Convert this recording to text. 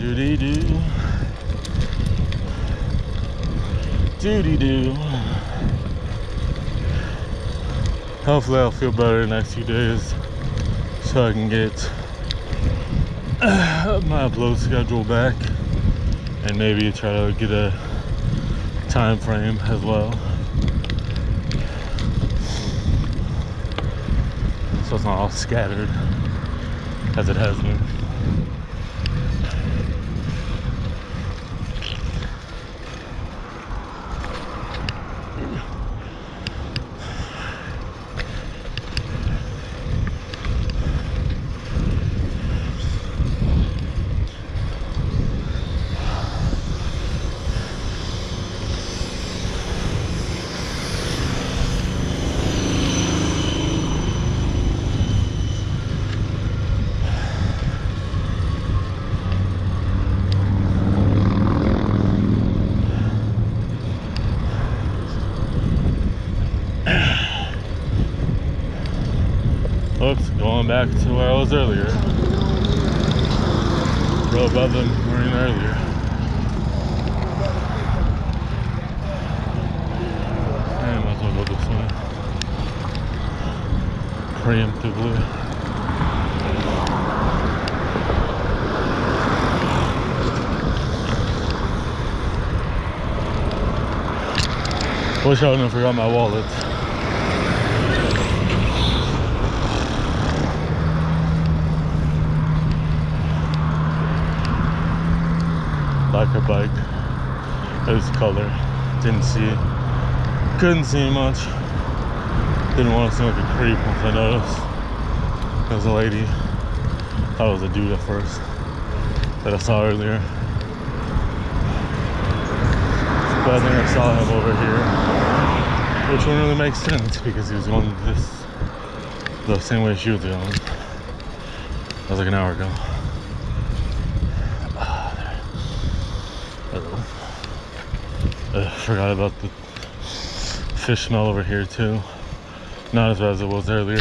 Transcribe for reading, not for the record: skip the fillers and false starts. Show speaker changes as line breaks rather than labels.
Doody-doo. Doody-doo. Hopefully I'll feel better the next few days so I can get my upload schedule back and maybe try to get a time frame as well, so it's not all scattered as it has been. Oops, going back to where I was earlier. Rode above the marine earlier. I might as well go this way. Preemptively. Wish I wouldn't have forgot my wallet. Biker bike. It was color. Didn't see it. Couldn't see much. Didn't want to seem like a creep once I noticed. It was a lady. Thought it was a dude at first that I saw earlier. But I think I saw him over here, which wouldn't really make sense because he was going the same way she was going. That was like an hour ago. Forgot about the fish smell over here too. Not as bad as it was earlier.